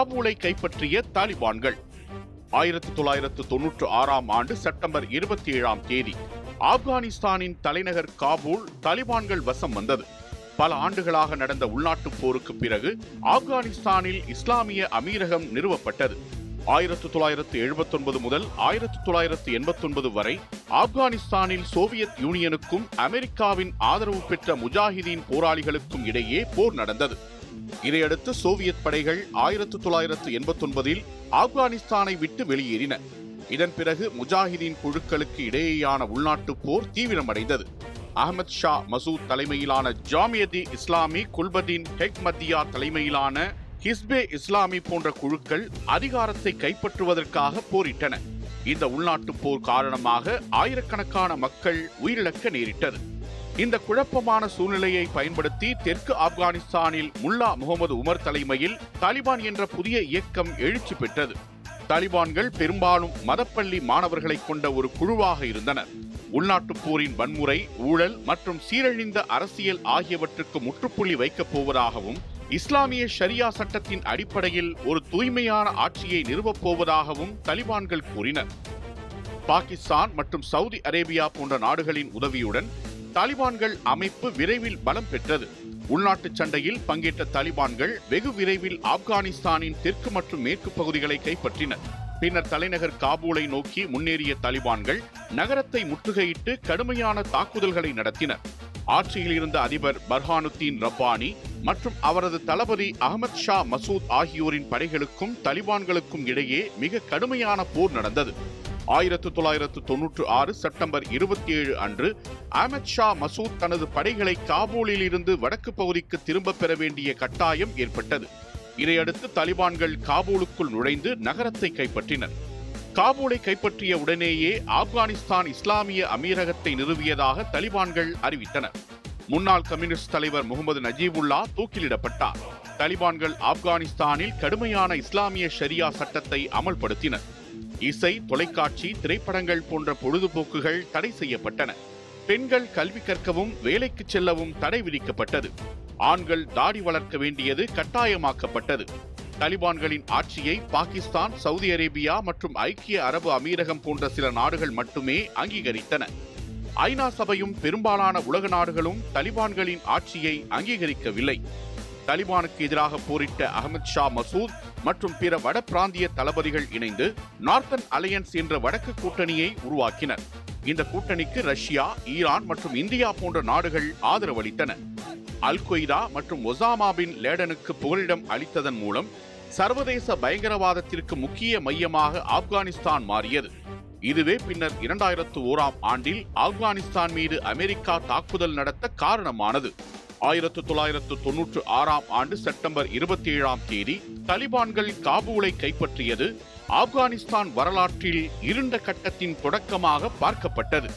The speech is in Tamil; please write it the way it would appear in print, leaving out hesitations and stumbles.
காபூலை கைப்பற்றிய தாலிபான்கள். 1996ஆம் ஆண்டு செப்டம்பர் 27ஆம் தேதி ஆப்கானிஸ்தானின் தலைநகர் காபூல் தாலிபான்கள் வசம் வந்தது. பல ஆண்டுகளாக நடந்த உள்நாட்டுப் போருக்கு பிறகு ஆப்கானிஸ்தானில் இஸ்லாமிய அமீரகம் நிறுவப்பட்டது. 1979 முதல் 1989 வரை ஆப்கானிஸ்தானில் சோவியத் யூனியனுக்கும் அமெரிக்காவின் ஆதரவு பெற்ற முஜாஹிதீன் போராளிகளுக்கும் இடையே போர் நடந்தது. இதையடுத்து சோவியத் படைகள் 1989இல் ஆப்கானிஸ்தானை விட்டு வெளியேறின. இதன் பிறகு முஜாஹிதீன் குழுக்களுக்கு இடையேயான உள்நாட்டுப் போர் தீவிரமடைந்தது. அஹ்மத் ஷா மசூத் தலைமையிலான ஜாமியத் இஸ்லாமி, குல்பதீன் ஹெக்மத்தியா தலைமையிலான ஹிஸ்பே இஸ்லாமி போன்ற குழுக்கள் அதிகாரத்தை கைப்பற்றுவதற்காக போரிட்டன. இந்த உள்நாட்டுப் போர் காரணமாக ஆயிரக்கணக்கான மக்கள் உயிரிழக்க நேரிட்டது. இந்த குழப்பமான சூழ்நிலையை பயன்படுத்தி தெற்கு ஆப்கானிஸ்தானில் முல்லா முகமது உமர் தலைமையில் தாலிபான் என்ற புதிய இயக்கம் எழுச்சி பெற்றது. தாலிபான்கள் பெரும்பாலும் மதப்பள்ளி மாணவர்களை கொண்ட ஒரு குழுவாக இருந்தனர். உள்நாட்டுப் போரின் வன்முறை, ஊழல் மற்றும் சீரழிந்த அரசியல் ஆகியவற்றுக்கு முற்றுப்புள்ளி வைக்கப் போவதாகவும், இஸ்லாமிய ஷரியா சட்டத்தின் அடிப்படையில் ஒரு தூய்மையான ஆட்சியை நிறுவப் போவதாகவும் தாலிபான்கள் கூறினர். பாகிஸ்தான் மற்றும் சவுதி அரேபியா போன்ற நாடுகளின் உதவியுடன் தாலிபான்கள் அமைப்பு விரைவில் பலம் பெற்றது. உள்நாட்டுச் சண்டையில் பங்கேற்ற தாலிபான்கள் வெகு விரைவில் ஆப்கானிஸ்தானின் தெற்கு மற்றும் மேற்கு பகுதிகளை கைப்பற்றினர். பின்னர் தலைநகர் காபூலை நோக்கி முன்னேறிய தாலிபான்கள் நகரத்தை முற்றுகையிட்டு கடுமையான தாக்குதல்களை நடத்தினர். ஆட்சியில் இருந்த அதிபர் பர்ஹானுத்தீன் ரப்பானி மற்றும் அவரது தளபதி அஹ்மத் ஷா மசூத் ஆகியோரின் படைகளுக்கும் தாலிபான்களுக்கும் இடையே மிக கடுமையான போர் நடந்தது. 1996 செப்டம்பர் 27 அன்று அஹ்மத் ஷா மசூத் தனது படைகளை காபூலில் இருந்து வடக்கு பகுதிக்கு திரும்ப பெற வேண்டிய கட்டாயம் ஏற்பட்டது. இதையடுத்து தாலிபான்கள் காபூலுக்குள் நுழைந்து நகரத்தை கைப்பற்றினர். காபூலை கைப்பற்றிய உடனேயே ஆப்கானிஸ்தான் இஸ்லாமிய அமீரகத்தை நிறுவியதாக தாலிபான்கள் அறிவித்தனர். முன்னாள் கம்யூனிஸ்ட் தலைவர் முகமது நஜீபுல்லா தூக்கிலிடப்பட்டார். தாலிபான்கள் ஆப்கானிஸ்தானில் கடுமையான இஸ்லாமிய ஷரியா சட்டத்தை அமல்படுத்தினர். இசை, தொலைக்காட்சி, திரைப்படங்கள் போன்ற பொழுதுபோக்குகள் தடை செய்யப்பட்டன. பெண்கள் கல்வி கற்கவும் வேலைக்கு செல்லவும் தடை விதிக்கப்பட்டது. ஆண்கள் தாடி வளர்க்க வேண்டியது கட்டாயமாக்கப்பட்டது. தாலிபான்களின் ஆட்சியை பாகிஸ்தான், சவுதி அரேபியா மற்றும் ஐக்கிய அரபு அமீரகம் போன்ற சில நாடுகள் மட்டுமே அங்கீகரித்தன. ஐநா சபையும் பெரும்பாலான உலக நாடுகளும் தாலிபான்களின் ஆட்சியை அங்கீகரிக்கவில்லை. தாலிபானுக்கு எதிராக போரிட்ட அஹ்மத் ஷா மசூத் மற்றும் பிற வட பிராந்திய தளபதிகள் இணைந்து நார்த்தன் அலையன்ஸ் என்ற வடக்கு கூட்டணியை உருவாக்கினர். இந்த கூட்டணிக்கு ரஷ்யா, ஈரான் மற்றும் இந்தியா போன்ற நாடுகள் ஆதரவளித்தன. அல் கொய்தா மற்றும் ஒசாமா பின் லேடனுக்கு புகலிடம் அளித்ததன் மூலம் சர்வதேச பயங்கரவாதத்திற்கு முக்கிய மையமாக ஆப்கானிஸ்தான் மாறியது. இதுவே பின்னர் 2001ஆம் ஆண்டில் ஆப்கானிஸ்தான் மீது அமெரிக்கா தாக்குதல் நடத்த காரணமானது. 1996ஆம் ஆண்டு செப்டம்பர் 27ஆம் தேதி தாலிபான்கள் காபூலை கைப்பற்றியது ஆப்கானிஸ்தான் வரலாற்றில் இருண்ட கட்டத்தின் தொடக்கமாக பார்க்கப்பட்டது.